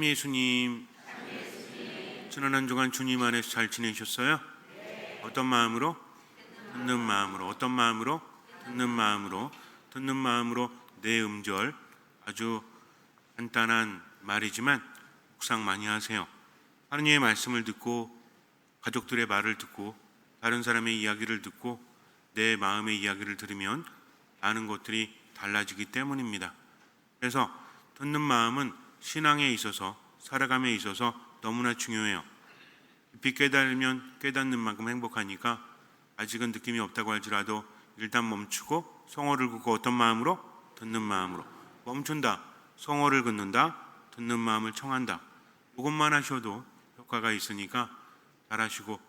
참 예수님, 지난 한 주간 주님 안에서 잘 지내셨어요? 어떤 마음으로? 듣는 마음으로. 어떤 마음으로? 듣는 마음으로. 듣는 마음으로 네 음절, 아주 간단한 말이지만 묵상 많이 하세요. 하느님의 말씀을 듣고 가족들의 말을 듣고 다른 사람의 이야기를 듣고 내 마음의 이야기를 들으면 많은 것들이 달라지기 때문입니다. 그래서 듣는 마음은 신앙에 있어서 살아감에 있어서 너무나 중요해요. 깊이 깨달으면 깨닫는 만큼 행복하니까 아직은 느낌이 없다고 할지라도 일단 멈추고 성호를 긋고 어떤 마음으로? 듣는 마음으로. 멈춘다, 성호를 긋는다, 듣는 마음을 청한다. 이것만 하셔도 효과가 있으니까 잘하시고,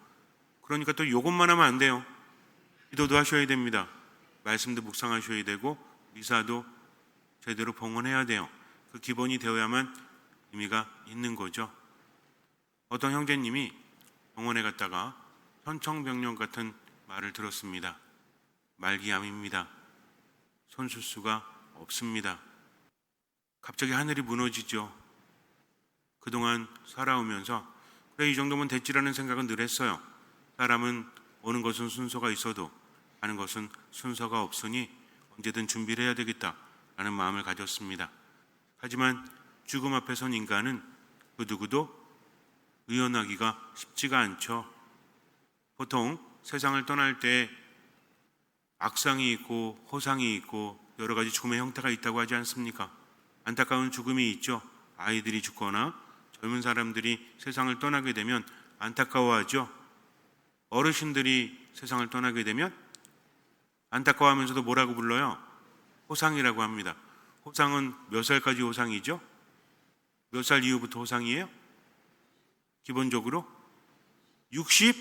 그러니까 또 이것만 하면 안 돼요. 기도도 하셔야 됩니다. 말씀도 묵상하셔야 되고 미사도 제대로 봉헌해야 돼요. 그 기본이 되어야만 의미가 있는 거죠. 어떤 형제님이 병원에 갔다가 현청병력 같은 말을 들었습니다. 말기암입니다. 손수수가 없습니다. 갑자기 하늘이 무너지죠. 그동안 살아오면서 그래, 이 정도면 됐지라는 생각은 늘 했어요. 사람은 오는 것은 순서가 있어도 가는 것은 순서가 없으니 언제든 준비를 해야 되겠다라는 마음을 가졌습니다. 하지만 죽음 앞에 선 인간은 그 누구도 의연하기가 쉽지가 않죠. 보통 세상을 떠날 때 악상이 있고 호상이 있고 여러 가지 죽음의 형태가 있다고 하지 않습니까? 안타까운 죽음이 있죠. 아이들이 죽거나 젊은 사람들이 세상을 떠나게 되면 안타까워하죠. 어르신들이 세상을 떠나게 되면 안타까워하면서도 뭐라고 불러요? 호상이라고 합니다. 호상은 몇 살까지 호상이죠? 몇 살 이후부터 호상이에요? 기본적으로 60,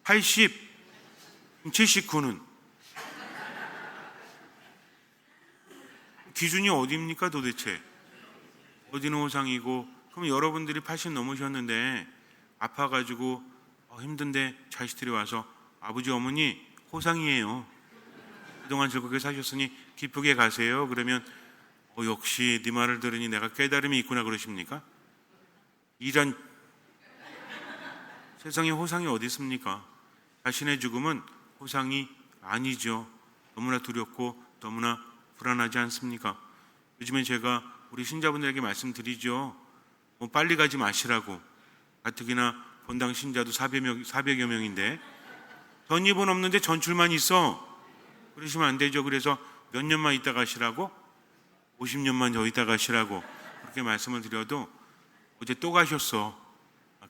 80, 79는 기준이 어디입니까 도대체? 어디는 호상이고, 그럼 여러분들이 80 넘으셨는데 아파가지고 힘든데 자식들이 와서 아버지 어머니 호상이에요. 그동안 즐겁게 사셨으니 기쁘게 가세요. 그러면 역시 네 말을 들으니 내가 깨달음이 있구나 그러십니까? 이런 세상에 호상이 어디 있습니까? 자신의 죽음은 호상이 아니죠. 너무나 두렵고 너무나 불안하지 않습니까? 요즘에 제가 우리 신자분들에게 말씀드리죠. 빨리 가지 마시라고. 가뜩이나 본당 신자도 400여 명인데 전입은 없는데 전출만 있어. 그러시면 안 되죠. 그래서 몇 년만 있다 가시라고? 50년만 더 있다 가시라고 그렇게 말씀을 드려도 어제 또 가셨어.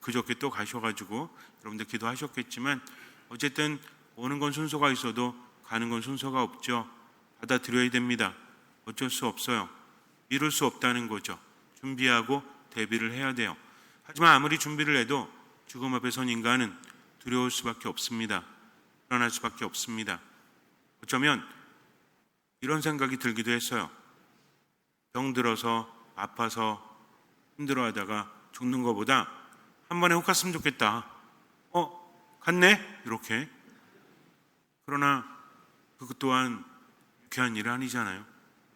그저께 또 가셔가지고 여러분들 기도하셨겠지만 어쨌든 오는 건 순서가 있어도 가는 건 순서가 없죠. 받아들여야 됩니다. 어쩔 수 없어요. 미룰 수 없다는 거죠. 준비하고 대비를 해야 돼요. 하지만 아무리 준비를 해도 죽음 앞에 선 인간은 두려울 수밖에 없습니다. 불안할 수밖에 없습니다. 어쩌면 이런 생각이 들기도 했어요. 병들어서 아파서 힘들어하다가 죽는 것보다 한 번에 훅 갔으면 좋겠다. 갔네? 이렇게. 그러나 그것 또한 유쾌한 일은 아니잖아요.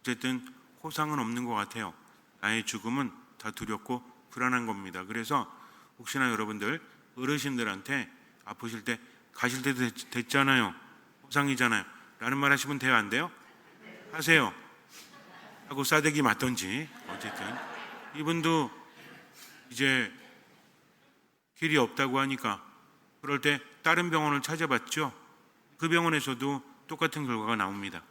어쨌든 호상은 없는 것 같아요. 나의 죽음은 다 두렵고 불안한 겁니다. 그래서 혹시나 여러분들 어르신들한테 아프실 때 가실 때도 됐잖아요. 호상이잖아요. 라는 말 하시면 돼요? 안 돼요? 하세요. 하고 싸대기 맞던지. 어쨌든 이분도 이제 길이 없다고 하니까 그럴 때 다른 병원을 찾아봤죠. 그 병원에서도 똑같은 결과가 나옵니다.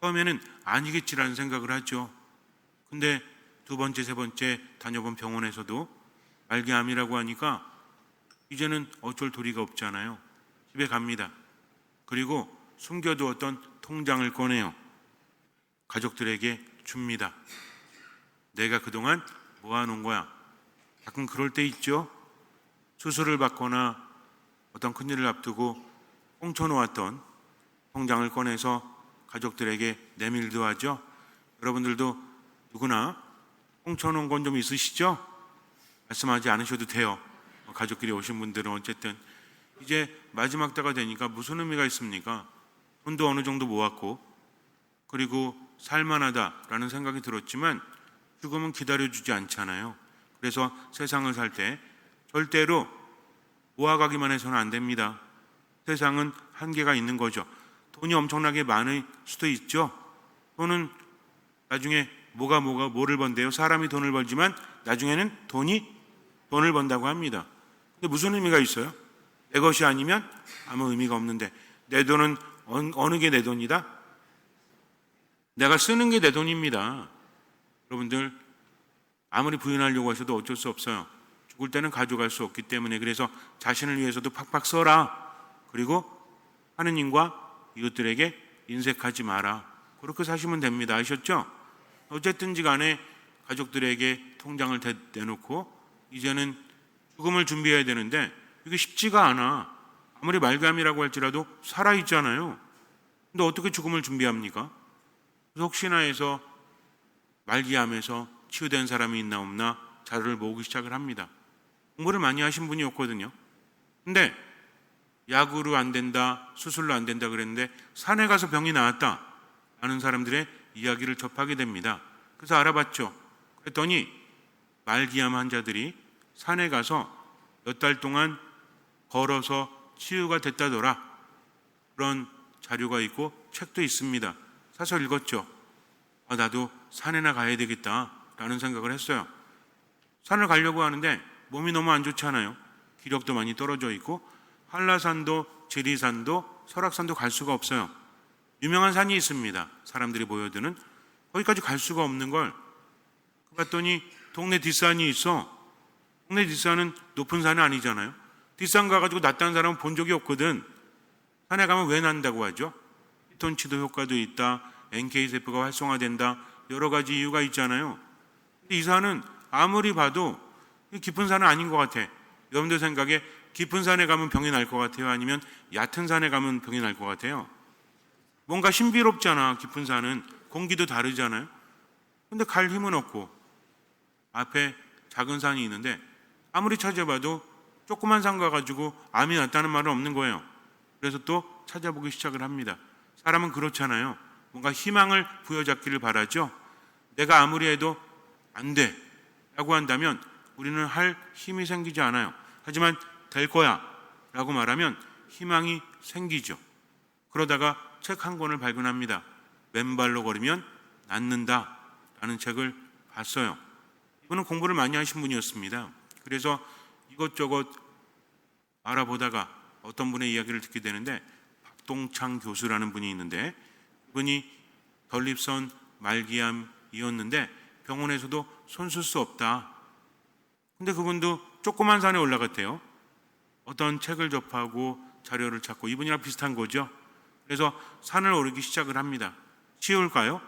처음에는 아니겠지라는 생각을 하죠. 근데 두 번째, 세 번째 다녀본 병원에서도 말기암이라고 하니까 이제는 어쩔 도리가 없잖아요. 집에 갑니다. 그리고 숨겨두었던 통장을 꺼내요. 가족들에게 줍니다. 내가 그동안 모아놓은 거야. 가끔 그럴 때 있죠. 수술을 받거나 어떤 큰일을 앞두고 꽁쳐놓았던 통장을 꺼내서 가족들에게 내밀기도 하죠. 여러분들도 누구나 꽁쳐놓은 건 좀 있으시죠? 말씀하지 않으셔도 돼요. 가족끼리 오신 분들은 어쨌든 이제 마지막 때가 되니까 무슨 의미가 있습니까? 돈도 어느 정도 모았고 그리고 살만하다라는 생각이 들었지만 죽음은 기다려주지 않잖아요. 그래서 세상을 살 때 절대로 모아가기만 해서는 안 됩니다. 세상은 한계가 있는 거죠. 돈이 엄청나게 많을 수도 있죠. 돈은 나중에 뭐를 번대요? 사람이 돈을 벌지만 나중에는 돈이 돈을 번다고 합니다. 근데 무슨 의미가 있어요? 내 것이 아니면 아무 의미가 없는데, 내 돈은 어느 게 내 돈이다? 내가 쓰는 게 내 돈입니다. 여러분들, 아무리 부인하려고 하셔도 어쩔 수 없어요. 죽을 때는 가져갈 수 없기 때문에. 그래서 자신을 위해서도 팍팍 써라. 그리고 하느님과 이웃들에게 인색하지 마라. 그렇게 사시면 됩니다. 아셨죠? 어쨌든지 간에 가족들에게 통장을 내놓고 이제는 죽음을 준비해야 되는데 이게 쉽지가 않아. 아무리 말감이라고 할지라도 살아있잖아요. 근데 어떻게 죽음을 준비합니까? 그래서 혹시나 해서 말기암에서 치유된 사람이 있나 없나 자료를 모으기 시작을 합니다. 공부를 많이 하신 분이었거든요. 근데 약으로 안 된다, 수술로 안 된다 그랬는데 산에 가서 병이 나았다 라는 사람들의 이야기를 접하게 됩니다. 그래서 알아봤죠. 그랬더니 말기암 환자들이 산에 가서 몇 달 동안 걸어서 치유가 됐다더라. 그런 자료가 있고 책도 있습니다. 사서 읽었죠. 나도 산에나 가야 되겠다 라는 생각을 했어요. 산을 가려고 하는데 몸이 너무 안 좋잖아요. 기력도 많이 떨어져 있고 한라산도 지리산도 설악산도 갈 수가 없어요. 유명한 산이 있습니다. 사람들이 모여드는. 거기까지 갈 수가 없는 걸 봤더니 동네 뒷산이 있어. 동네 뒷산은 높은 산이 아니잖아요. 뒷산 가가지고 낫다는 사람은 본 적이 없거든. 산에 가면 왜 난다고 하죠? 피톤치드 효과도 있다. NK세포가 활성화된다. 여러 가지 이유가 있잖아요. 근데 이 산은 아무리 봐도 깊은 산은 아닌 것 같아. 여러분들 생각에 깊은 산에 가면 병이 날 것 같아요? 아니면 얕은 산에 가면 병이 날 것 같아요? 뭔가 신비롭잖아. 깊은 산은 공기도 다르잖아요. 근데 갈 힘은 없고 앞에 작은 산이 있는데 아무리 찾아봐도 조그만 산 가가지고 암이 났다는 말은 없는 거예요. 그래서 또 찾아보기 시작을 합니다. 사람은 그렇잖아요. 뭔가 희망을 부여잡기를 바라죠. 내가 아무리 해도 안 돼 라고 한다면 우리는 할 힘이 생기지 않아요. 하지만 될 거야 라고 말하면 희망이 생기죠. 그러다가 책 한 권을 발견합니다. 맨발로 걸으면 낫는다 라는 책을 봤어요. 이분은 공부를 많이 하신 분이었습니다. 그래서 이것저것 알아보다가 어떤 분의 이야기를 듣게 되는데 박동창 교수라는 분이 있는데 그분이 전립선 말기암이었는데 병원에서도 손 쓸 수 없다. 근데 그분도 조그만 산에 올라갔대요. 어떤 책을 접하고 자료를 찾고 이분이랑 비슷한 거죠. 그래서 산을 오르기 시작을 합니다. 쉬울까요?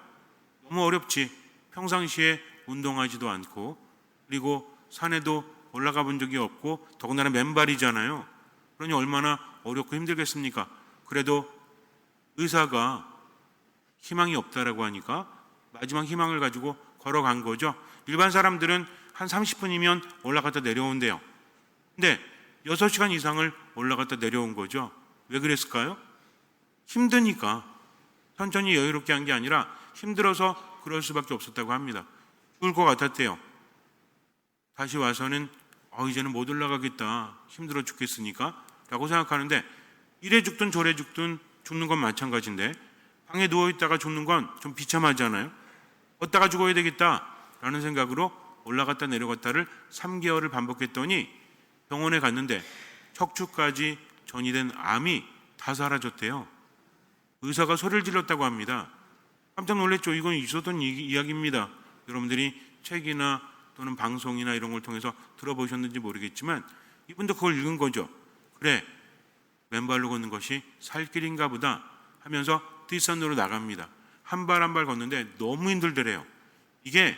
너무 어렵지. 평상시에 운동하지도 않고 그리고 산에도 올라가 본 적이 없고 더군다나 맨발이잖아요. 그러니 얼마나 어렵고 힘들겠습니까? 그래도 의사가 희망이 없다라고 하니까 마지막 희망을 가지고 걸어간 거죠. 일반 사람들은 한 30분이면 올라갔다 내려온대요. 근데 6시간 이상을 올라갔다 내려온 거죠. 왜 그랬을까요? 힘드니까. 천천히 여유롭게 한 게 아니라 힘들어서 그럴 수밖에 없었다고 합니다. 죽을 것 같았대요. 다시 와서는 이제는 못 올라가겠다. 힘들어 죽겠으니까 라고 생각하는데 이래 죽든 저래 죽든 죽는 건 마찬가지인데 방에 누워있다가 죽는 건 좀 비참하잖아요. 어디다가 죽어야 되겠다 라는 생각으로 올라갔다 내려갔다를 3개월을 반복했더니 병원에 갔는데 척추까지 전이된 암이 다 사라졌대요. 의사가 소리를 질렀다고 합니다. 깜짝 놀랐죠. 이건 있었던 이야기입니다. 여러분들이 책이나 또는 방송이나 이런 걸 통해서 들어보셨는지 모르겠지만 이분도 그걸 읽은 거죠. 그래, 맨발로 걷는 것이 살 길인가 보다 하면서 뒷산으로 나갑니다. 한 발 한 발 걷는데 너무 힘들더래요. 이게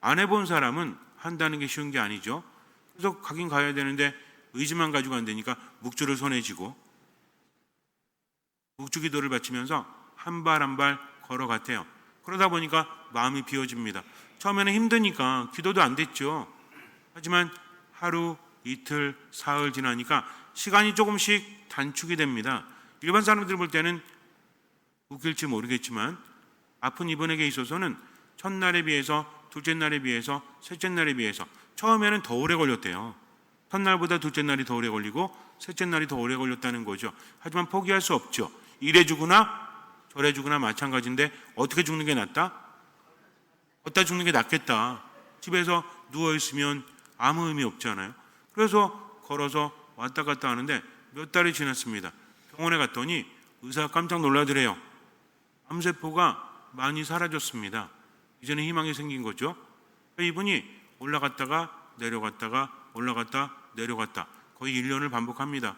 안 해본 사람은 한다는 게 쉬운 게 아니죠. 그래서 가긴 가야 되는데 의지만 가지고 안 되니까 묵주를 손에 쥐고 묵주기도를 바치면서 한 발 한 발 걸어갔대요. 그러다 보니까 마음이 비워집니다. 처음에는 힘드니까 기도도 안 됐죠. 하지만 하루, 이틀, 사흘 지나니까 시간이 조금씩 단축이 됩니다. 일반 사람들 볼 때는 웃길지 모르겠지만 아픈 이분에게 있어서는 첫날에 비해서 둘째 날에 비해서 셋째 날에 비해서 처음에는 더 오래 걸렸대요. 첫날보다 둘째 날이 더 오래 걸리고 셋째 날이 더 오래 걸렸다는 거죠. 하지만 포기할 수 없죠. 이래 죽으나 저래 죽으나 마찬가지인데 어떻게 죽는 게 낫다? 걷다 죽는 게 낫겠다. 집에서 누워있으면 아무 의미 없잖아요. 그래서 걸어서 왔다 갔다 하는데 몇 달이 지났습니다. 병원에 갔더니 의사가 깜짝 놀라더래요. 암세포가 많이 사라졌습니다. 이제는 희망이 생긴 거죠. 이분이 올라갔다가 내려갔다가 올라갔다 내려갔다 거의 1년을 반복합니다.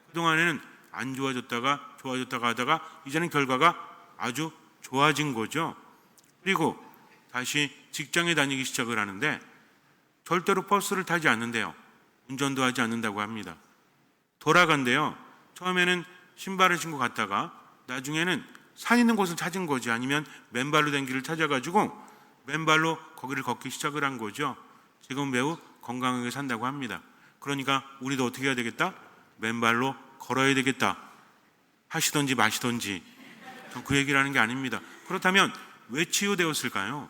그동안에는 안 좋아졌다가 좋아졌다가 하다가 이제는 결과가 아주 좋아진 거죠. 그리고 다시 직장에 다니기 시작을 하는데 절대로 버스를 타지 않는데요. 운전도 하지 않는다고 합니다. 돌아간대요. 처음에는 신발을 신고 갔다가 나중에는 산 있는 곳을 찾은 거지, 아니면 맨발로 된 길을 찾아가지고 맨발로 거기를 걷기 시작을 한 거죠. 지금 매우 건강하게 산다고 합니다. 그러니까 우리도 어떻게 해야 되겠다? 맨발로 걸어야 되겠다. 하시던지 마시던지. 전 그 얘기를 하는 게 아닙니다. 그렇다면 왜 치유되었을까요?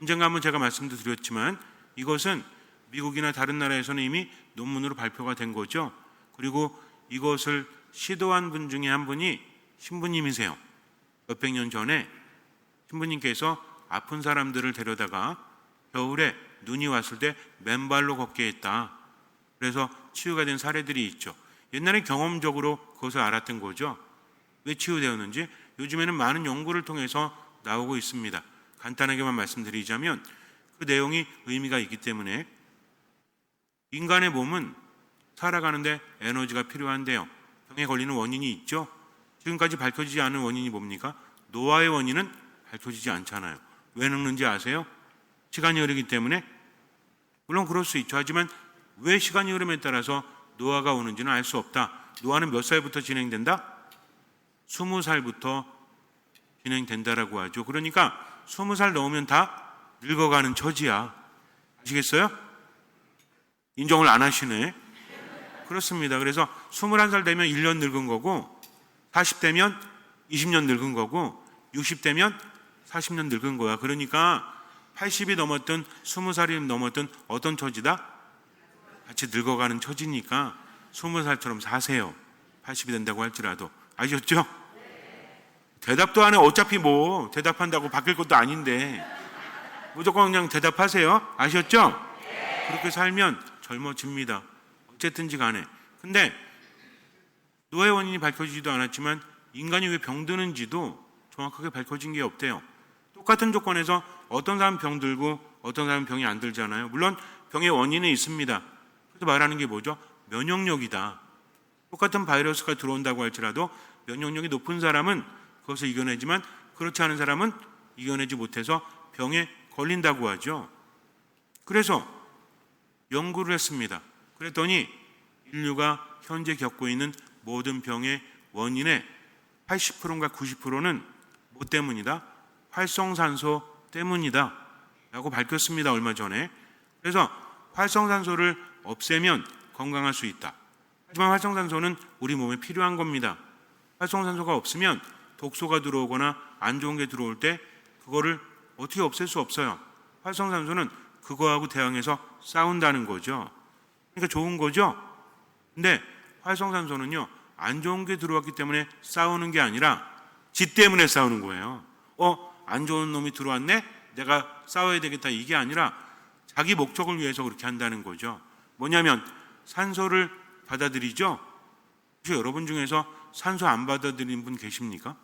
언젠가 한번 제가 말씀도 드렸지만 이것은 미국이나 다른 나라에서는 이미 논문으로 발표가 된 거죠. 그리고 이것을 시도한 분 중에 한 분이 신부님이세요. 몇백 년 전에 신부님께서 아픈 사람들을 데려다가 겨울에 눈이 왔을 때 맨발로 걷게 했다. 그래서 치유가 된 사례들이 있죠. 옛날에 경험적으로 그것을 알았던 거죠. 왜 치유되었는지 요즘에는 많은 연구를 통해서 나오고 있습니다. 간단하게만 말씀드리자면 그 내용이 의미가 있기 때문에 인간의 몸은 살아가는데 에너지가 필요한데요. 병에 걸리는 원인이 있죠. 지금까지 밝혀지지 않은 원인이 뭡니까? 노화의 원인은 밝혀지지 않잖아요. 왜 늙는지 아세요? 시간이 흐르기 때문에? 물론 그럴 수 있죠. 하지만 왜 시간이 흐름에 따라서 노화가 오는지는 알 수 없다. 노화는 몇 살부터 진행된다? 20살부터 진행된다라고 하죠. 그러니까 20살 넘으면 다 늙어가는 처지야. 아시겠어요? 인정을 안 하시네. 그렇습니다. 그래서 21살 되면 1년 늙은 거고 40대면 20년 늙은 거고 60대면 40년 늙은 거야. 그러니까 80이 넘었든 20살이 넘었든 어떤 처지다? 같이 늙어가는 처지니까 20살처럼 사세요. 80이 된다고 할지라도. 아셨죠? 대답도 안 해. 어차피 뭐 대답한다고 바뀔 것도 아닌데 무조건 그냥 대답하세요. 아셨죠? 그렇게 살면 젊어집니다. 어쨌든지 간에. 근데 노화의 원인이 밝혀지지도 않았지만 인간이 왜 병드는지도 정확하게 밝혀진 게 없대요. 똑같은 조건에서 어떤 사람은 병들고 어떤 사람은 병이 안 들잖아요. 물론 병의 원인은 있습니다. 그래서 말하는 게 뭐죠? 면역력이다. 똑같은 바이러스가 들어온다고 할지라도 면역력이 높은 사람은 그것을 이겨내지만 그렇지 않은 사람은 이겨내지 못해서 병에 걸린다고 하죠. 그래서 연구를 했습니다. 그랬더니 인류가 현재 겪고 있는 모든 병의 원인의 80%인가 90%는 뭐 때문이다? 활성산소 때문이다 라고 밝혔습니다. 얼마 전에. 그래서 활성산소를 없애면 건강할 수 있다. 하지만 활성산소는 우리 몸에 필요한 겁니다. 활성산소가 없으면 독소가 들어오거나 안 좋은 게 들어올 때 그거를 어떻게 없앨 수 없어요. 활성산소는 그거하고 대항해서 싸운다는 거죠. 그러니까 좋은 거죠. 근데 활성산소는요, 안 좋은 게 들어왔기 때문에 싸우는 게 아니라 지 때문에 싸우는 거예요. 안 좋은 놈이 들어왔네? 내가 싸워야 되겠다. 이게 아니라 자기 목적을 위해서 그렇게 한다는 거죠. 뭐냐면 산소를 받아들이죠. 혹시 여러분 중에서 산소 안 받아들이는 분 계십니까?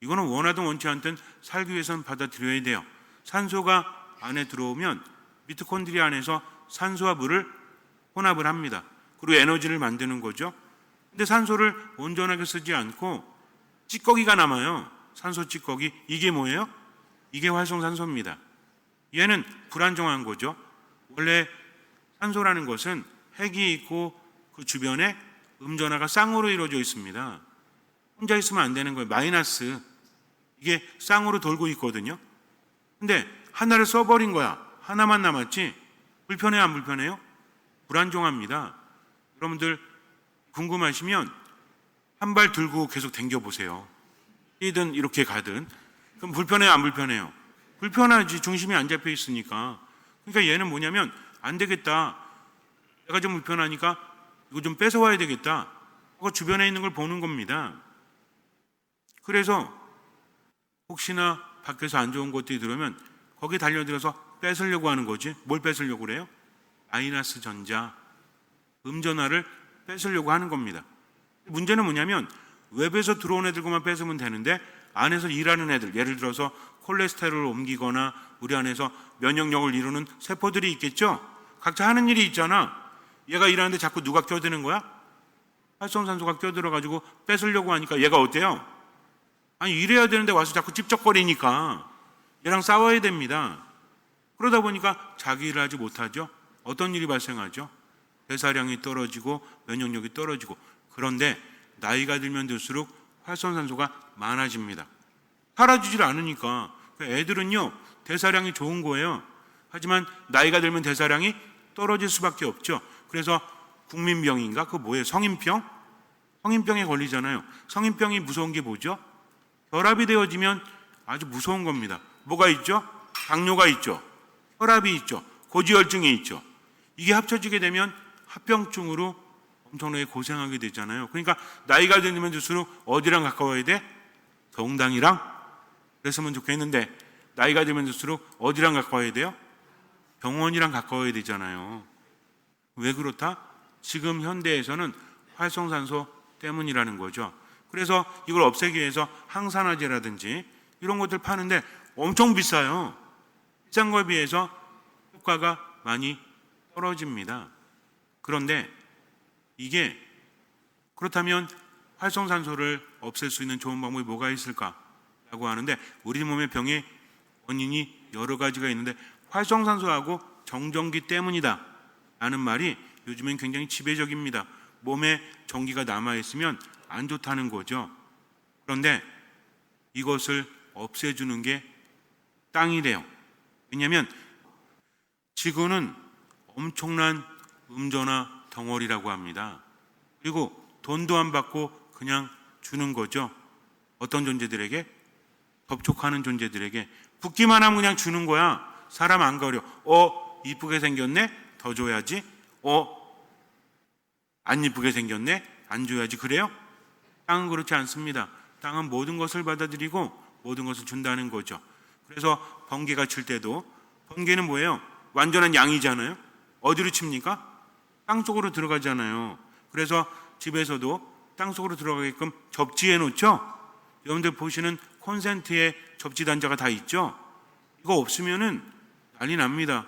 이거는 원하든 원치 않든 살기 위해서는 받아들여야 돼요. 산소가 안에 들어오면 미토콘드리아 안에서 산소와 물을 혼합을 합니다. 그리고 에너지를 만드는 거죠. 근데 산소를 온전하게 쓰지 않고 찌꺼기가 남아요. 산소 찌꺼기. 이게 뭐예요? 이게 활성산소입니다. 얘는 불안정한 거죠. 원래 산소라는 것은 핵이 있고 그 주변에 음전하가 쌍으로 이루어져 있습니다. 혼자 있으면 안 되는 거예요. 마이너스. 이게 쌍으로 돌고 있거든요. 근데 하나를 써버린 거야. 하나만 남았지. 불편해요, 안 불편해요? 불안정합니다. 여러분들 궁금하시면 한 발 들고 계속 당겨보세요. 뛰든 이렇게 가든. 그럼 불편해요, 안 불편해요? 불편하지. 중심이 안 잡혀 있으니까. 그러니까 얘는 뭐냐면 안 되겠다. 내가 좀 불편하니까 이거 좀 뺏어와야 되겠다. 그거 주변에 있는 걸 보는 겁니다. 그래서 혹시나 밖에서 안 좋은 것들이 들어오면 거기 달려들어서 뺏으려고 하는 거지. 뭘 뺏으려고 그래요? 마이너스 전자, 음전화를 뺏으려고 하는 겁니다. 문제는 뭐냐면 외부에서 들어온 애들만 뺏으면 되는데 안에서 일하는 애들, 예를 들어서 콜레스테롤을 옮기거나 우리 안에서 면역력을 이루는 세포들이 있겠죠. 각자 하는 일이 있잖아. 얘가 일하는데 자꾸 누가 껴드는 거야? 활성산소가 껴들어가지고 뺏으려고 하니까 얘가 어때요? 아니 일해야 되는데 와서 자꾸 찝쩍거리니까 얘랑 싸워야 됩니다. 그러다 보니까 자기 일을 하지 못하죠. 어떤 일이 발생하죠? 대사량이 떨어지고 면역력이 떨어지고. 그런데 나이가 들면 들수록 활성산소가 많아집니다. 사라지질 않으니까. 애들은요 대사량이 좋은 거예요. 하지만 나이가 들면 대사량이 떨어질 수밖에 없죠. 그래서 국민병인가? 그거 뭐예요? 성인병? 성인병에 걸리잖아요. 성인병이 무서운 게 뭐죠? 혈압이 되어지면 아주 무서운 겁니다. 뭐가 있죠? 당뇨가 있죠. 혈압이 있죠. 고지혈증이 있죠. 이게 합쳐지게 되면 합병증으로 엄청나게 고생하게 되잖아요. 그러니까 나이가 들면 들수록 어디랑 가까워야 돼? 정당이랑? 그랬으면 좋겠는데 나이가 들면 들수록 어디랑 가까워야 돼요? 병원이랑 가까워야 되잖아요. 왜 그렇다? 지금 현대에서는 활성산소 때문이라는 거죠. 그래서 이걸 없애기 위해서 항산화제라든지 이런 것들 파는데 엄청 비싸요. 비싼 거에 비해서 효과가 많이 떨어집니다. 그런데 이게 그렇다면 활성산소를 없앨 수 있는 좋은 방법이 뭐가 있을까라고 하는데 우리 몸의 병의 원인이 여러 가지가 있는데 활성산소하고 정전기 때문이다 라는 말이 요즘엔 굉장히 지배적입니다. 몸에 전기가 남아있으면 안 좋다는 거죠. 그런데 이것을 없애주는 게 땅이래요. 왜냐하면 지구는 엄청난 음전화 덩어리라고 합니다. 그리고 돈도 안 받고 그냥 주는 거죠. 어떤 존재들에게? 접촉하는 존재들에게. 붙기만 하면 그냥 주는 거야. 사람 안 가려. 이쁘게 생겼네? 더 줘야지. 안 이쁘게 생겼네? 안 줘야지. 그래요? 땅은 그렇지 않습니다. 땅은 모든 것을 받아들이고 모든 것을 준다는 거죠. 그래서 번개가 칠 때도 번개는 뭐예요? 완전한 양이잖아요. 어디로 칩니까? 땅속으로 들어가잖아요. 그래서 집에서도 땅속으로 들어가게끔 접지해 놓죠. 여러분들 보시는 콘센트에 접지 단자가 다 있죠. 이거 없으면은 난리 납니다.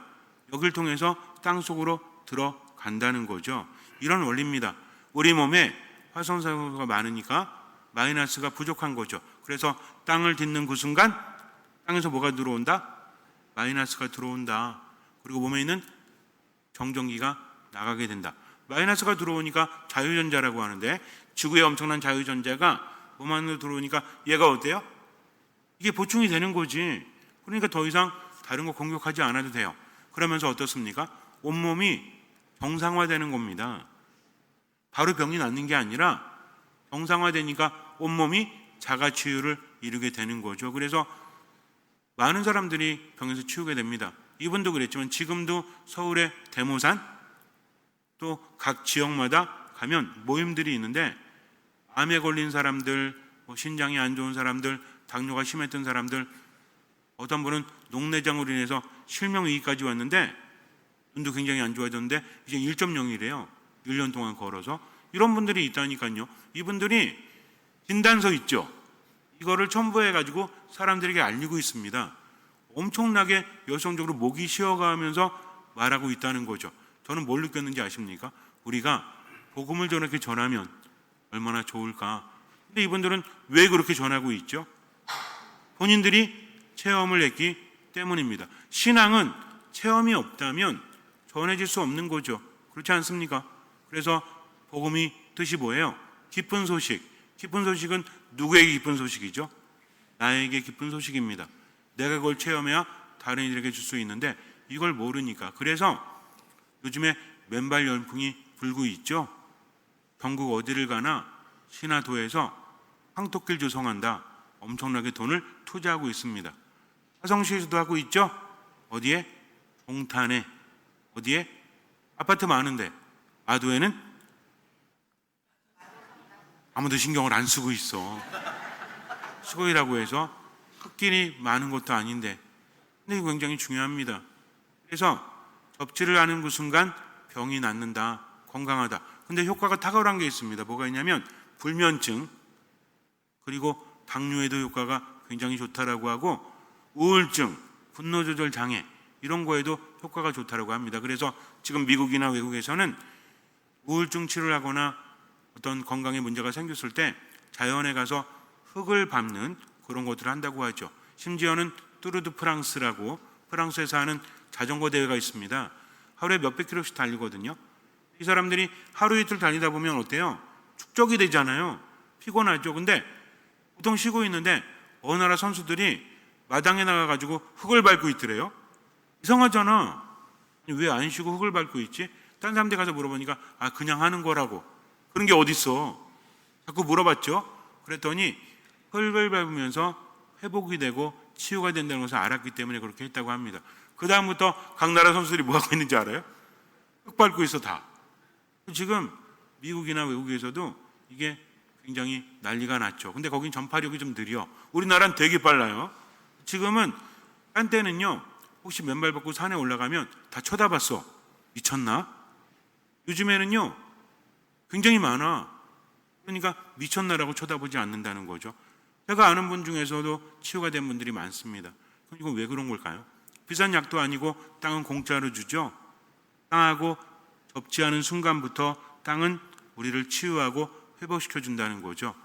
여기를 통해서 땅속으로 들어간다는 거죠. 이런 원리입니다. 우리 몸에 활성산소가 많으니까 마이너스가 부족한 거죠. 그래서 땅을 딛는 그 순간 땅에서 뭐가 들어온다? 마이너스가 들어온다. 그리고 몸에 있는 정전기가 나가게 된다. 마이너스가 들어오니까 자유전자라고 하는데 지구에 엄청난 자유전자가 몸 안으로 들어오니까 얘가 어때요? 이게 보충이 되는 거지. 그러니까 더 이상 다른 거 공격하지 않아도 돼요. 그러면서 어떻습니까? 온몸이 정상화되는 겁니다. 바로 병이 낫는 게 아니라 정상화되니까 온몸이 자가치유를 이루게 되는 거죠. 그래서 많은 사람들이 병에서 치우게 됩니다. 이분도 그랬지만 지금도 서울의 대모산 또 각 지역마다 가면 모임들이 있는데 암에 걸린 사람들, 신장이 안 좋은 사람들, 당뇨가 심했던 사람들, 어떤 분은 녹내장으로 인해서 실명위기까지 왔는데 눈도 굉장히 안 좋아졌는데 이제 1.0이래요. 1년 동안 걸어서. 이런 분들이 있다니까요. 이분들이 진단서 있죠. 이거를 첨부해가지고 사람들에게 알리고 있습니다. 엄청나게 열성적으로 목이 쉬어가면서 말하고 있다는 거죠. 저는 뭘 느꼈는지 아십니까? 우리가 복음을 저렇게 전하면 얼마나 좋을까. 근데 이분들은 왜 그렇게 전하고 있죠? 본인들이 체험을 했기 때문입니다. 신앙은 체험이 없다면 전해질 수 없는 거죠. 그렇지 않습니까? 그래서 복음이 뜻이 뭐예요? 기쁜 소식. 기쁜 소식은 누구에게 기쁜 소식이죠? 나에게 기쁜 소식입니다. 내가 그걸 체험해야 다른 이들에게 줄 수 있는데 이걸 모르니까. 그래서 요즘에 맨발 열풍이 불고 있죠. 전국 어디를 가나 신화도에서 황토길 조성한다. 엄청나게 돈을 투자하고 있습니다. 화성시에서도 하고 있죠. 어디에? 동탄에. 어디에? 아파트 많은데 아도에는 아무도 신경을 안 쓰고 있어. 시골이라고 해서 흙길이 많은 것도 아닌데. 근데 이거 굉장히 중요합니다. 그래서 접지를 하는 그 순간 병이 낫는다, 건강하다. 근데 효과가 탁월한 게 있습니다. 뭐가 있냐면 불면증, 그리고 당뇨에도 효과가 굉장히 좋다라고 하고, 우울증, 분노 조절 장애 이런 거에도 효과가 좋다라고 합니다. 그래서 지금 미국이나 외국에서는 우울증 치료를 하거나 어떤 건강에 문제가 생겼을 때 자연에 가서 흙을 밟는 그런 것들을 한다고 하죠. 심지어는 뚜르드 프랑스라고 프랑스에서 하는 자전거 대회가 있습니다. 하루에 몇백 킬로씩 달리거든요. 이 사람들이 하루 이틀 달리다 보면 어때요? 축적이 되잖아요. 피곤하죠. 근데 보통 쉬고 있는데 어느 나라 선수들이 마당에 나가가지고 흙을 밟고 있더래요. 이상하잖아. 왜 안 쉬고 흙을 밟고 있지? 다른 사람들 가서 물어보니까 그냥 하는 거라고. 그런 게 어딨어. 자꾸 물어봤죠. 그랬더니 흙을 밟으면서 회복이 되고 치유가 된다는 것을 알았기 때문에 그렇게 했다고 합니다. 그 다음부터 각 나라 선수들이 뭐 하고 있는지 알아요? 흙 밟고 있어 다. 지금 미국이나 외국에서도 이게 굉장히 난리가 났죠. 근데 거긴 전파력이 좀 느려. 우리나라는 되게 빨라요. 지금은 한때는요, 혹시 맨발 밟고 산에 올라가면 다 쳐다봤어. 미쳤나? 요즘에는요 굉장히 많아. 그러니까 미쳤나라고 쳐다보지 않는다는 거죠. 제가 아는 분 중에서도 치유가 된 분들이 많습니다. 그럼 이건 왜 그런 걸까요? 비싼 약도 아니고 땅은 공짜로 주죠. 땅하고 접지하는 순간부터 땅은 우리를 치유하고 회복시켜 준다는 거죠.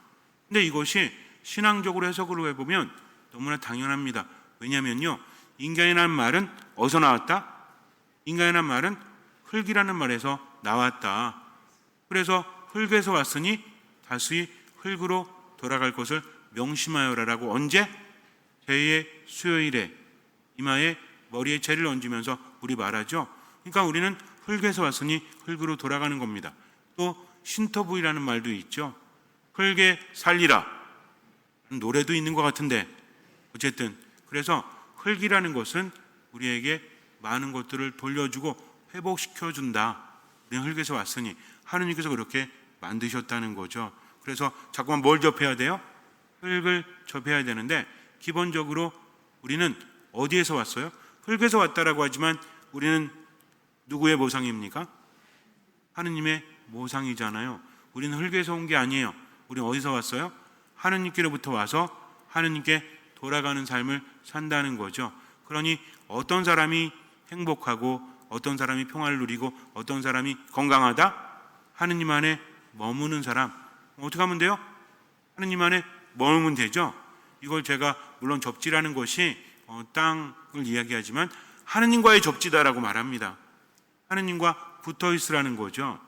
근데 이것이 신앙적으로 해석을 해보면 너무나 당연합니다. 왜냐하면요, 인간이라는 말은 어디서 나왔다? 인간이라는 말은 흙이라는 말에서 나왔다. 그래서 흙에서 왔으니 다시 흙으로 돌아갈 것을 명심하여라라고 언제? 제2의 수요일에 이마에 머리에 재를 얹으면서 우리 말하죠. 그러니까 우리는 흙에서 왔으니 흙으로 돌아가는 겁니다. 또 신터부이라는 말도 있죠. 흙에 살리라 노래도 있는 것 같은데 어쨌든 그래서 흙이라는 것은 우리에게 많은 것들을 돌려주고 회복시켜준다. 우리는 흙에서 왔으니 하느님께서 그렇게 만드셨다는 거죠. 그래서 자꾸만 뭘 접해야 돼요? 흙을 접해야 되는데 기본적으로 우리는 어디에서 왔어요? 흙에서 왔다라고 하지만 우리는 누구의 모상입니까? 하느님의 모상이잖아요. 우리는 흙에서 온 게 아니에요. 우리는 어디서 왔어요? 하느님께로부터 와서 하느님께 돌아가는 삶을 산다는 거죠. 그러니 어떤 사람이 행복하고 어떤 사람이 평화를 누리고 어떤 사람이 건강하다? 하느님 안에 머무는 사람. 어떻게 하면 돼요? 하느님 안에 머물면 되죠. 이걸 제가 물론 접지라는 것이 땅을 이야기하지만 하느님과의 접지다라고 말합니다. 하느님과 붙어 있으라는 거죠.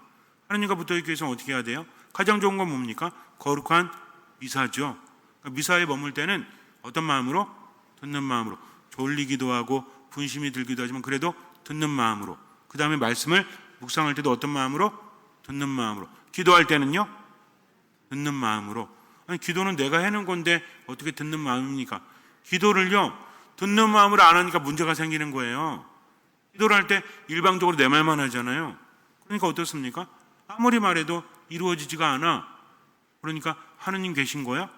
하느님과 붙어 있기 위해서는 어떻게 해야 돼요? 가장 좋은 건 뭡니까? 거룩한 미사죠. 미사에 머물 때는 어떤 마음으로? 듣는 마음으로. 졸리기도 하고 분심이 들기도 하지만 그래도 듣는 마음으로. 그 다음에 말씀을 묵상할 때도 어떤 마음으로? 듣는 마음으로. 기도할 때는요? 듣는 마음으로. 아니, 기도는 내가 해놓은 건데 어떻게 듣는 마음입니까? 기도를요, 듣는 마음으로 안 하니까 문제가 생기는 거예요. 기도를 할 때 일방적으로 내 말만 하잖아요. 그러니까 어떻습니까? 아무리 말해도 이루어지지가 않아. 그러니까 하느님 계신 거야?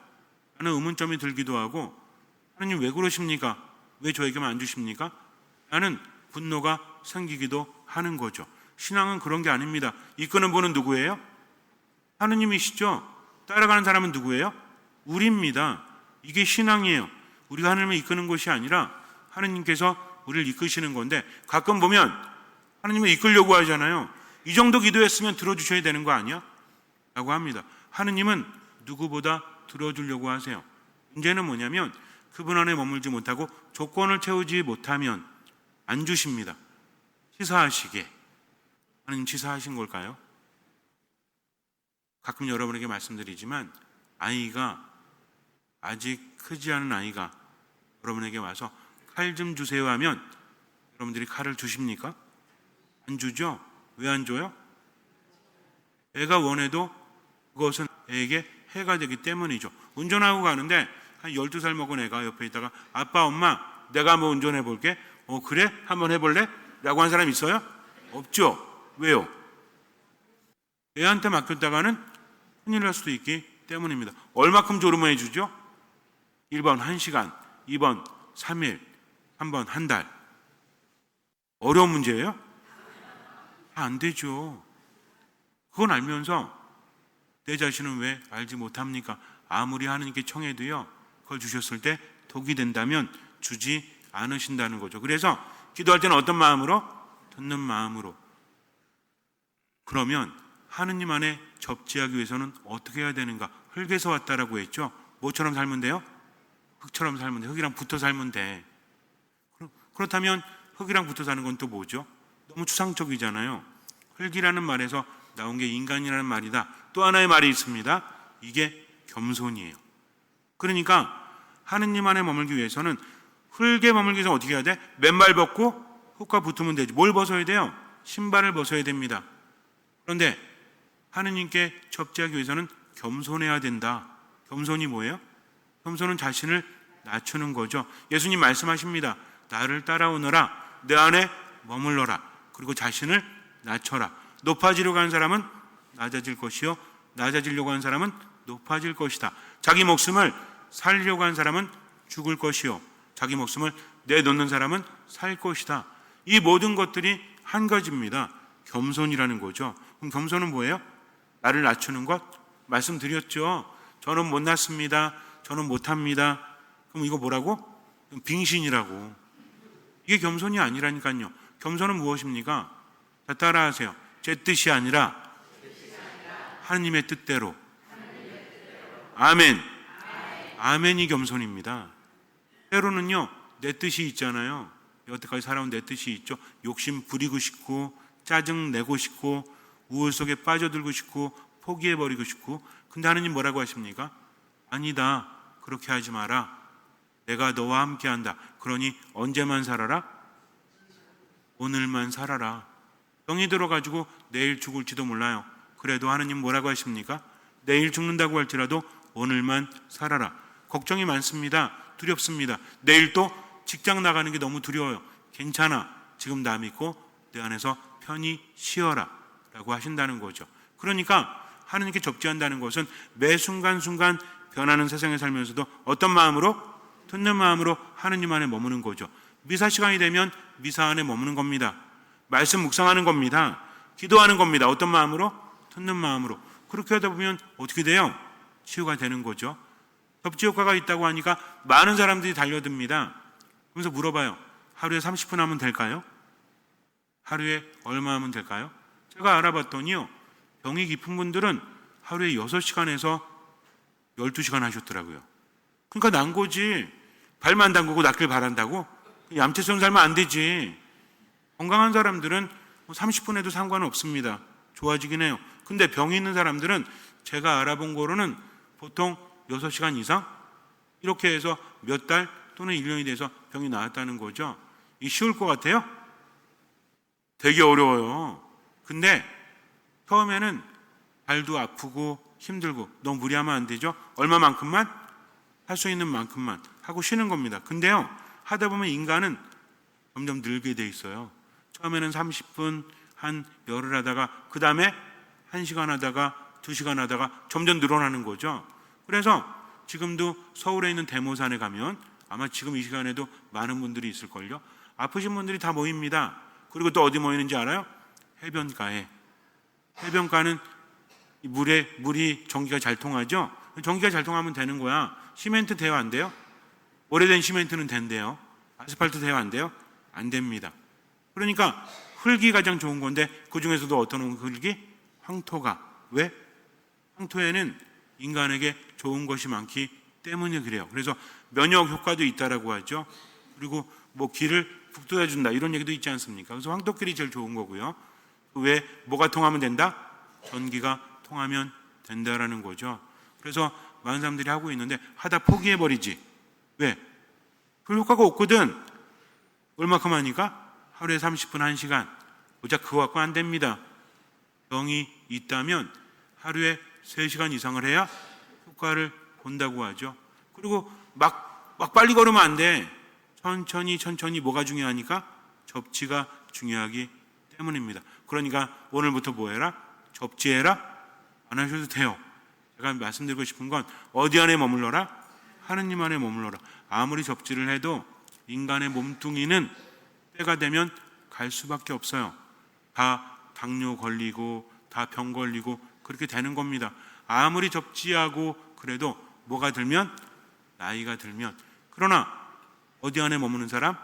하는 의문점이 들기도 하고, 하느님 왜 그러십니까? 왜 저에게만 안 주십니까? 라는 분노가 생기기도 하는 거죠. 신앙은 그런 게 아닙니다. 이끄는 분은 누구예요? 하느님이시죠. 따라가는 사람은 누구예요? 우리입니다. 이게 신앙이에요. 우리가 하느님을 이끄는 것이 아니라 하느님께서 우리를 이끄시는 건데, 가끔 보면 하느님을 이끌려고 하잖아요. 이 정도 기도했으면 들어주셔야 되는 거 아니야? 라고 합니다. 하느님은 누구보다 들어주려고 하세요. 문제는 뭐냐면 그분 안에 머물지 못하고 조건을 채우지 못하면 안 주십니다. 치사하시게. 하느님 치사하신 걸까요? 가끔 여러분에게 말씀드리지만 아이가 아직 크지 않은 아이가 여러분에게 와서 칼 좀 주세요 하면 여러분들이 칼을 주십니까? 안 주죠? 왜 안 줘요? 애가 원해도 그것은 애에게 해가 되기 때문이죠. 운전하고 가는데 한 12살 먹은 애가 옆에 있다가 아빠 엄마 내가 한번 운전해 볼게. 그래? 한번 해볼래? 라고 한 사람 있어요? 없죠. 왜요? 애한테 맡겼다가는 큰일 날 수도 있기 때문입니다. 얼마큼 졸음해 주죠? 1번 1시간, 2번 3일, 3번 한 달. 어려운 문제예요? 안 되죠. 그건 알면서 내 자신은 왜 알지 못합니까? 아무리 하느님께 청해도요, 그걸 주셨을 때 독이 된다면 주지 않으신다는 거죠. 그래서 기도할 때는 어떤 마음으로? 듣는 마음으로. 그러면 하느님 안에 접지하기 위해서는 어떻게 해야 되는가? 흙에서 왔다라고 했죠. 뭐처럼 살면 돼요? 흙처럼 살면 돼. 흙이랑 붙어 살면 돼. 그렇다면 흙이랑 붙어 사는 건 또 뭐죠? 너무 추상적이잖아요. 흙이라는 말에서 나온 게 인간이라는 말이다. 또 하나의 말이 있습니다. 이게 겸손이에요. 그러니까 하느님 안에 머물기 위해서는 흙에 머물기 위해서 어떻게 해야 돼? 맨발 벗고 흙과 붙으면 되지. 뭘 벗어야 돼요? 신발을 벗어야 됩니다. 그런데 하느님께 접지하기 위해서는 겸손해야 된다. 겸손이 뭐예요? 겸손은 자신을 낮추는 거죠. 예수님 말씀하십니다. 나를 따라오너라. 내 안에 머물러라. 그리고 자신을 낮춰라. 높아지려고 하는 사람은 낮아질 것이요, 낮아지려고 하는 사람은 높아질 것이다. 자기 목숨을 살려고 하는 사람은 죽을 것이요, 자기 목숨을 내놓는 사람은 살 것이다. 이 모든 것들이 한 가지입니다. 겸손이라는 거죠. 그럼 겸손은 뭐예요? 나를 낮추는 것? 말씀드렸죠. 저는 못났습니다. 저는 못합니다. 그럼 이거 뭐라고? 빙신이라고. 이게 겸손이 아니라니까요. 겸손은 무엇입니까? 자, 따라하세요. 제 뜻이 아니라 하느님의 뜻대로. 아멘. 아멘이 겸손입니다. 때로는요, 내 뜻이 있잖아요. 여태까지 살아온 내 뜻이 있죠. 욕심 부리고 싶고, 짜증 내고 싶고, 우울 속에 빠져들고 싶고, 포기해버리고 싶고. 근데 하느님 뭐라고 하십니까? 아니다. 그렇게 하지 마라. 내가 너와 함께 한다. 그러니 언제만 살아라? 오늘만 살아라. 병이 들어가지고 내일 죽을지도 몰라요. 그래도 하느님 뭐라고 하십니까? 내일 죽는다고 할지라도 오늘만 살아라. 걱정이 많습니다. 두렵습니다. 내일 또 직장 나가는 게 너무 두려워요. 괜찮아. 지금 나 믿고 내 안에서 편히 쉬어라 라고 하신다는 거죠. 그러니까 하느님께 접지한다는 것은 매 순간순간 변하는 세상에 살면서도 어떤 마음으로? 듣는 마음으로 하느님 안에 머무는 거죠. 미사 시간이 되면 미사 안에 머무는 겁니다. 말씀 묵상하는 겁니다. 기도하는 겁니다. 어떤 마음으로? 듣는 마음으로. 그렇게 하다 보면 어떻게 돼요? 치유가 되는 거죠. 접지 효과가 있다고 하니까 많은 사람들이 달려듭니다. 그래서 물어봐요. 하루에 30분 하면 될까요? 하루에 얼마 하면 될까요? 제가 알아봤더니요, 병이 깊은 분들은 하루에 6시간에서 12시간 하셨더라고요. 그러니까 난 거지. 발만 담그고 낫길 바란다고? 얌체처럼 살면 안 되지. 건강한 사람들은 30분 해도 상관없습니다. 좋아지긴 해요. 근데 병이 있는 사람들은 제가 알아본 거로는 보통 6시간 이상? 이렇게 해서 몇 달 또는 1년이 돼서 병이 나았다는 거죠. 이게 쉬울 것 같아요? 되게 어려워요. 근데 처음에는 발도 아프고 힘들고 너무 무리하면 안 되죠. 얼마만큼만? 할 수 있는 만큼만 하고 쉬는 겁니다. 근데요, 하다 보면 인간은 점점 늘게 돼 있어요. 처음에는 30분 한 열흘 하다가 그 다음에 1시간 하다가 2시간 하다가 점점 늘어나는 거죠. 그래서 지금도 서울에 있는 대모산에 가면 아마 지금 이 시간에도 많은 분들이 있을걸요. 아프신 분들이 다 모입니다. 그리고 또 어디 모이는지 알아요? 해변가에. 해변가는 물이 전기가 잘 통하죠. 전기가 잘 통하면 되는 거야. 시멘트 돼요, 안 돼요? 오래된 시멘트는 된대요. 아스팔트 돼요, 안 돼요? 안 됩니다. 그러니까 흙이 가장 좋은 건데 그 중에서도 어떤 흙이? 황토가. 왜? 황토에는 인간에게 좋은 것이 많기 때문에 그래요. 그래서 면역 효과도 있다라고 하죠. 그리고 뭐 기를 북돋아 준다 이런 얘기도 있지 않습니까? 그래서 황토끼리 제일 좋은 거고요. 왜 뭐가 통하면 된다? 전기가 통하면 된다라는 거죠. 그래서 많은 사람들이 하고 있는데 하다 포기해버리지. 왜? 별 효과가 없거든. 얼마큼 하니까? 하루에 30분 1시간. 고작 그거 갖고 안 됩니다. 병이 있다면 하루에 3시간 이상을 해야 효과를 본다고 하죠. 그리고 막 빨리 걸으면 안 돼. 천천히 뭐가 중요하니까? 접지가 중요하기 때문입니다. 그러니까 오늘부터 뭐 해라? 접지해라? 안 하셔도 돼요. 제가 말씀드리고 싶은 건 어디 안에 머물러라? 하느님 안에 머물러라. 아무리 접지를 해도 인간의 몸뚱이는 때가 되면 갈 수밖에 없어요. 다 당뇨 걸리고 다 병 걸리고 그렇게 되는 겁니다. 아무리 접지하고 그래도 뭐가 들면? 나이가 들면. 그러나 어디 안에 머무는 사람?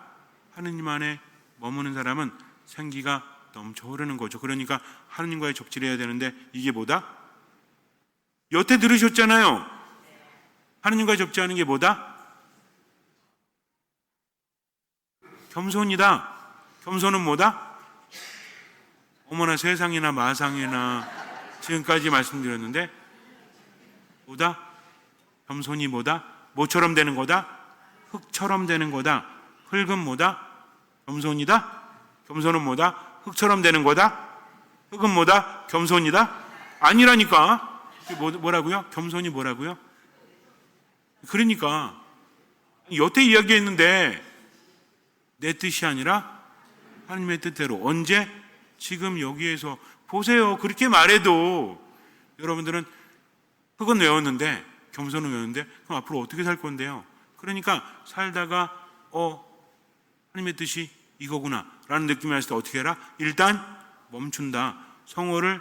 하느님 안에 머무는 사람은 생기가 넘쳐 흐르는 거죠. 그러니까 하느님과의 접지를 해야 되는데 이게 뭐다? 여태 들으셨잖아요. 하느님과 접지하는 게 뭐다? 겸손이다. 겸손은 뭐다? 어머나 세상이나 마상이나 지금까지 말씀드렸는데 뭐다? 겸손이 뭐다? 뭐처럼 되는 거다? 흙처럼 되는 거다. 흙은 뭐다? 겸손이다? 겸손은 뭐다? 흙처럼 되는 거다? 흙은 뭐다? 겸손이다? 아니라니까. 뭐라고요? 겸손이 뭐라고요? 그러니까 여태 이야기했는데 내 뜻이 아니라 하나님의 뜻대로. 언제? 지금 여기에서. 보세요. 그렇게 말해도 여러분들은 흙은 외웠는데 겸손은 외웠는데 그럼 앞으로 어떻게 살 건데요? 그러니까 살다가 하나님의 뜻이 이거구나 라는 느낌이 왔을 때 어떻게 해라? 일단 멈춘다. 성호를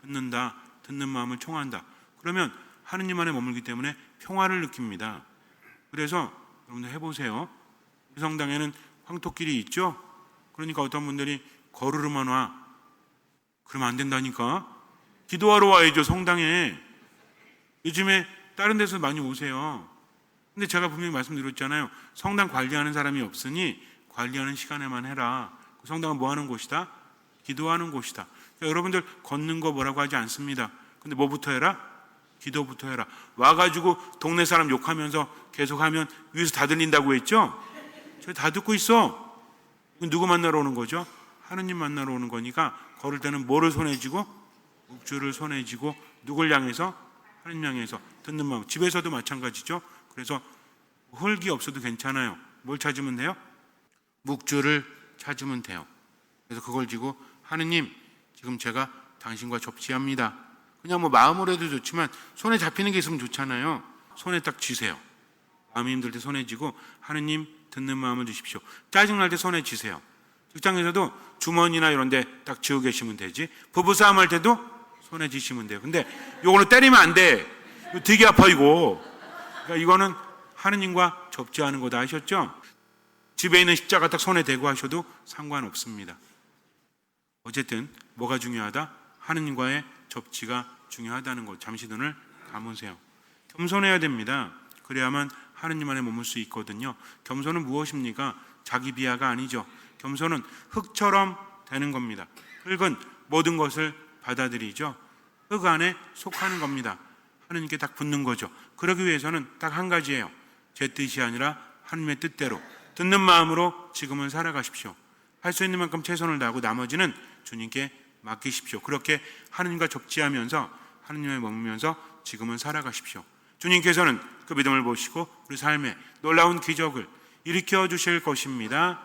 듣는다. 듣는 마음을 청한다. 그러면 하느님 안에 머물기 때문에 평화를 느낍니다. 그래서 여러분들 해보세요. 우리 성당에는 황토길이 있죠? 그러니까 어떤 분들이 걸으러만 와. 그러면 안 된다니까. 기도하러 와야죠, 성당에. 요즘에 다른 데서 많이 오세요. 근데 제가 분명히 말씀드렸잖아요. 성당 관리하는 사람이 없으니 관리하는 시간에만 해라. 성당은 뭐 하는 곳이다? 기도하는 곳이다. 그러니까 여러분들 걷는 거 뭐라고 하지 않습니다. 근데 뭐부터 해라? 기도부터 해라. 와가지고 동네 사람 욕하면서 계속하면 위에서 다 들린다고 했죠? 저 다 듣고 있어. 누구 만나러 오는 거죠? 하느님 만나러 오는 거니까 걸을 때는 뭐를 손에 쥐고? 묵주를 손에 쥐고 누굴 향해서? 하느님 향해서 듣는 마음. 집에서도 마찬가지죠. 그래서 흙이 없어도 괜찮아요. 뭘 찾으면 돼요? 묵주를 찾으면 돼요. 그래서 그걸 쥐고 하느님 지금 제가 당신과 접지합니다. 그냥 뭐 마음으로 해도 좋지만 손에 잡히는 게 있으면 좋잖아요. 손에 딱 쥐세요. 마음이 힘들 때 손에 쥐고 하느님 듣는 마음을 주십시오. 짜증날 때 손에 쥐세요. 직장에서도 주머니나 이런 데 딱 쥐고 계시면 되지. 부부싸움 할 때도 손에 쥐시면 돼요. 근데 요거는 때리면 안 돼. 이거 되게 아파 이거. 그러니까 이거는 하느님과 접지하는 거다 아셨죠? 집에 있는 십자가 딱 손에 대고 하셔도 상관없습니다. 어쨌든 뭐가 중요하다? 하느님과의 접지가 중요하다는 것. 잠시 눈을 감으세요. 겸손해야 됩니다. 그래야만 하느님 안에 머물 수 있거든요. 겸손은 무엇입니까? 자기 비하가 아니죠. 겸손은 흙처럼 되는 겁니다. 흙은 모든 것을 받아들이죠. 흙 안에 속하는 겁니다. 하느님께 딱 붙는 거죠. 그러기 위해서는 딱 한 가지예요. 제 뜻이 아니라 하느님의 뜻대로 듣는 마음으로 지금은 살아가십시오. 할 수 있는 만큼 최선을 다하고 나머지는 주님께 맡기십시오. 그렇게 하느님과 접지하면서 하느님에 머물면서 지금은 살아가십시오. 주님께서는 그 믿음을 보시고 우리 삶에 놀라운 기적을 일으켜 주실 것입니다.